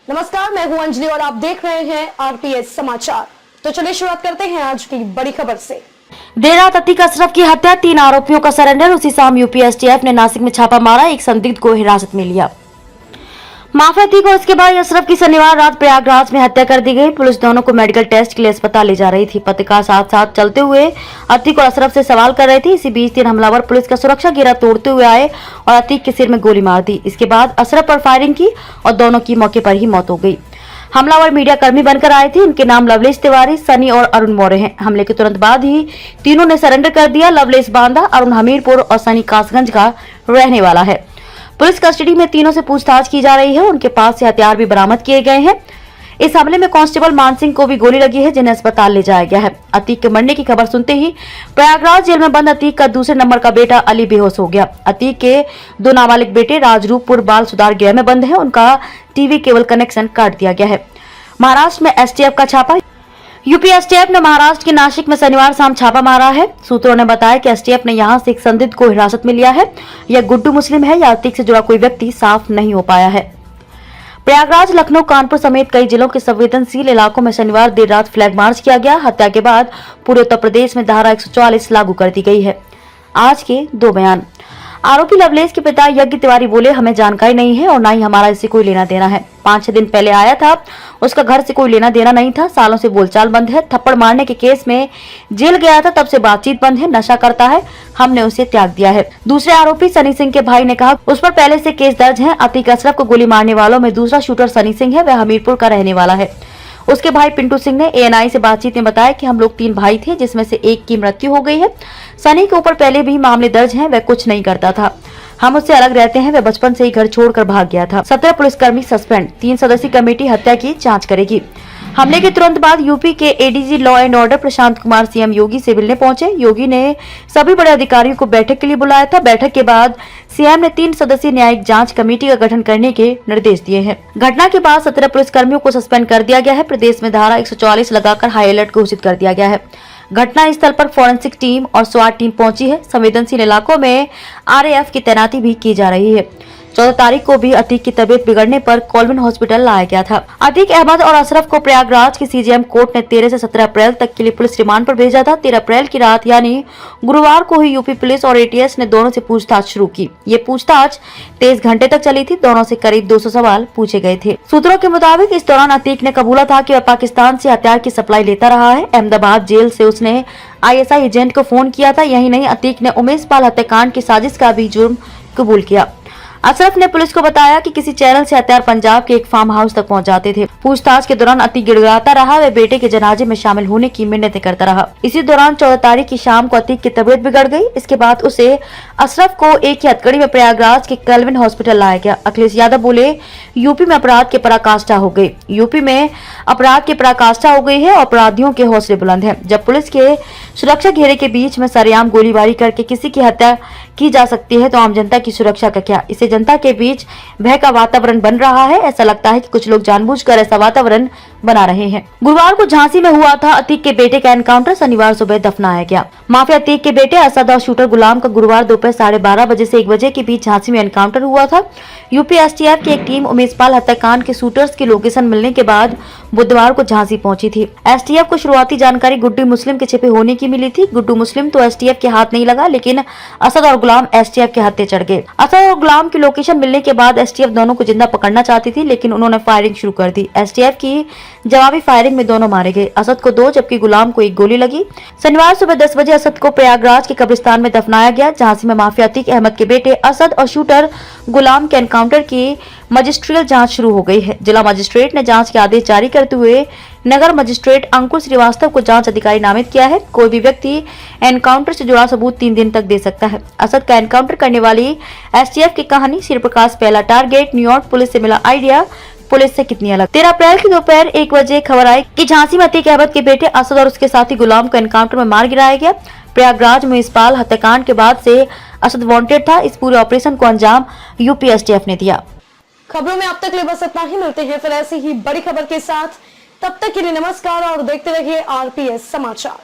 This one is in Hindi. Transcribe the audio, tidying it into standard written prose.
नमस्कार, मैं हूं अंजलि और आप देख रहे हैं आरपीएस समाचार। तो चलिए शुरुआत करते हैं आज की बड़ी खबर से। देर रात अतीक अशरफ की हत्या, 3 आरोपियों का सरेंडर। उसी शाम यूपी एसटीएफ ने नासिक में छापा मारा, एक संदिग्ध को हिरासत में लिया। माफिया अतीक और उसके भाई अशरफ की शनिवार रात प्रयागराज में हत्या कर दी गई। पुलिस दोनों को मेडिकल टेस्ट के लिए अस्पताल ले जा रही थी। पत्रकार साथ साथ चलते हुए अतीक और अशरफ से सवाल कर रहे थे। इसी बीच 3 हमलावर पुलिस का सुरक्षा घेरा तोड़ते हुए आए और अतीक के सिर में गोली मार दी। इसके बाद अशरफ पर फायरिंग की और दोनों की मौके पर ही मौत हो गई। हमलावर मीडिया कर्मी बनकर आए थे। इनके नाम लवलेश तिवारी, सनी और अरुण मौर्य हैं। हमले के तुरंत बाद ही तीनों ने सरेंडर कर दिया। लवलेश बांदा, अरुण हमीरपुर और सनी कासगंज का रहने वाला है। पुलिस कस्टडी में तीनों से पूछताछ की जा रही है। उनके पास से हथियार भी बरामद किए गए हैं। इस हमले में कांस्टेबल मानसिंह को भी गोली लगी है, जिन्हें अस्पताल ले जाया गया है। अतीक के मरने की खबर सुनते ही प्रयागराज जेल में बंद अतीक का दूसरे नंबर का बेटा अली बेहोश हो गया। अतीक के 2 नाबालिग बेटे राजरूपपुर बाल सुधार गृह में बंद है। उनका टीवी केबल कनेक्शन काट दिया गया है। महाराष्ट्र में एसटीएफ का छापा। यूपी एसटीएफ ने महाराष्ट्र के नासिक में शनिवार शाम छापा मारा है। सूत्रों ने बताया कि एसटीएफ ने यहां से एक संदिग्ध को हिरासत में लिया है। यह गुड्डू मुस्लिम है या अतीक से जुड़ा कोई व्यक्ति साफ नहीं हो पाया है। प्रयागराज, लखनऊ, कानपुर समेत कई जिलों के संवेदनशील इलाकों में शनिवार देर रात फ्लैग मार्च किया गया। हत्या के बाद पूरे उत्तर प्रदेश में धारा 144 लागू कर दी गई है। आज के 2 बयान। आरोपी लवलेश के पिता यज्ञ तिवारी बोले, हमें जानकारी नहीं है और ना ही हमारा इससे कोई लेना देना है। 5-6 दिन पहले आया था, उसका घर से कोई लेना देना नहीं था। सालों से बोलचाल बंद है। थप्पड़ मारने के केस में जेल गया था, तब से बातचीत बंद है। नशा करता है, हमने उसे त्याग दिया है। दूसरे आरोपी सनी सिंह के भाई ने कहा, उस पर पहले से केस दर्ज है। अतीक अशरफ को गोली मारने वालों में दूसरा शूटर सनी सिंह है, वह हमीरपुर का रहने वाला है। उसके भाई पिंटू सिंह ने एएनआई से बातचीत में बताया कि हम लोग 3 भाई थे, जिसमें से एक की मृत्यु हो गई है। सनी के ऊपर पहले भी मामले दर्ज हैं, वह कुछ नहीं करता था। हम उससे अलग रहते हैं। वह बचपन से ही घर छोड़कर भाग गया था। 17 पुलिसकर्मी सस्पेंड। 3 सदस्यीय कमेटी हत्या की जांच करेगी। हमले के तुरंत बाद यूपी के ADG law and order Prashant Kumar CM Yogi से मिलने पहुंचे। योगी ने सभी बड़े अधिकारियों को बैठक के लिए बुलाया था। बैठक के बाद सीएम ने 3 सदस्यीय न्यायिक जांच कमेटी का गठन करने के निर्देश दिए हैं। घटना के बाद 17 पुलिसकर्मियों को सस्पेंड कर दिया गया है। प्रदेश में धारा 144 लगाकर हाई अलर्ट घोषित कर दिया गया है। घटना स्थल पर फॉरेंसिक टीम और स्वाट टीम पहुंची है। संवेदनशील इलाकों में आरएएफ की तैनाती भी की जा रही है। 14 तारीख को भी अतीक की तबीयत बिगड़ने पर कॉलविन हॉस्पिटल लाया गया था। अतीक अहमद और अशरफ को प्रयागराज की सीजेएम कोर्ट ने 13 से 17 अप्रैल तक के लिए पुलिस रिमांड पर भेजा था। 13 अप्रैल की रात यानी गुरुवार को ही यूपी पुलिस और एटीएस ने दोनों से पूछताछ शुरू की। ये पूछताछ 23 घंटे तक चली थी। दोनों से करीब 200 सवाल पूछे गए थे। सूत्रों के मुताबिक इस दौरान अतीक ने कबूला था कि वह पाकिस्तान से हथियार की सप्लाई लेता रहा है। अहमदाबाद जेल से उसने आईएसआई एजेंट को फोन किया था। यही नहीं, अतीक ने उमेश पाल हत्याकांड की साजिश का भी जुर्म कबूल किया। अशरफ ने पुलिस को बताया कि किसी चैनल से हथियार पंजाब के एक फार्म हाउस तक पहुंच जाते थे। पूछताछ के दौरान अतीक गिड़गिड़ाता रहा। वह बेटे के जनाजे में शामिल होने की मिन्नतें करता रहा। इसी दौरान 14 तारीख की शाम को अतीक की तबीयत बिगड़ गई। इसके बाद उसे अशरफ को एक ही हथकड़ी में प्रयागराज के कॉलविन हॉस्पिटल लाया गया। अखिलेश यादव बोले, यूपी में अपराध की पराकाष्ठा हो गई। यूपी में अपराध की पराकाष्ठा हो गई है और अपराधियों के हौसले बुलंद हैं। जब पुलिस के सुरक्षा घेरे के बीच में सरेआम गोलीबारी करके किसी की हत्या की जा सकती है, तो आम जनता की सुरक्षा का क्या? इसे जनता के बीच भय का वातावरण बन रहा है। ऐसा लगता है कि कुछ लोग जानबूझकर ऐसा वातावरण बना रहे हैं। गुरुवार को झांसी में हुआ था अतीक के बेटे का एनकाउंटर। शनिवार सुबह दफनाया गया। माफिया अतीक के बेटे असद और शूटर गुलाम का गुरुवार दोपहर 12:30 बजे से 1 बजे के बीच झांसी में एनकाउंटर हुआ था। यूपी एसटीएफ की एक टीम उमेश पाल हत्याकांड के शूटर्स की लोकेशन मिलने के बाद बुधवार को झांसी पहुंची थी। एसटीएफ को शुरुआती जानकारी गुड्डू मुस्लिम के छिपे होने की मिली थी। गुड्डू मुस्लिम तो एसटीएफ के हाथ नहीं लगा, लेकिन असद और गुलाम एसटीएफ के हत्थे चढ़ गए। असद और गुलाम की लोकेशन मिलने के बाद एसटीएफ दोनों को जिंदा पकड़ना चाहती थी, लेकिन उन्होंने फायरिंग शुरू कर दी। एसटीएफ की जवाबी फायरिंग में दोनों मारे गए। असद को 2 जबकि गुलाम को 1 गोली लगी। शनिवार सुबह 10 बजे असद को प्रयागराज के कब्रिस्तान में दफनाया गया। झांसी में माफिया अतीक अहमद के बेटे असद और शूटर गुलाम के एनकाउंटर की मजिस्ट्रियल जांच शुरू हो गई है। जिला मजिस्ट्रेट ने जांच के आदेश जारी करते हुए नगर मजिस्ट्रेट अंकुर श्रीवास्तव को जांच अधिकारी नामित किया है। कोई भी व्यक्ति एनकाउंटर से जुड़ा सबूत 3 दिन तक दे सकता है। असद का एनकाउंटर करने वाली एसटीएफ की कहानी, शिवप्रकाश पहला टारगेट, न्यूयॉर्क पुलिस से मिला आइडिया, पुलिस से कितनी अलग। 13 अप्रैल की दोपहर 1 बजे खबर आई कि झांसी में अतीक अहमद के बेटे असद और उसके साथी गुलाम को एनकाउंटर में मार गिराया गया। प्रयागराज में इस्पाल हत्याकांड के बाद से असद वांटेड था। इस पूरे ऑपरेशन को अंजाम यूपी एसटीएफ ने दिया। खबरों में अब तक लिए बस इतना ही। मिलते हैं फिर ऐसी ही बड़ी खबर के साथ। तब तक के लिए नमस्कार और देखते रहिए आरपीएस समाचार।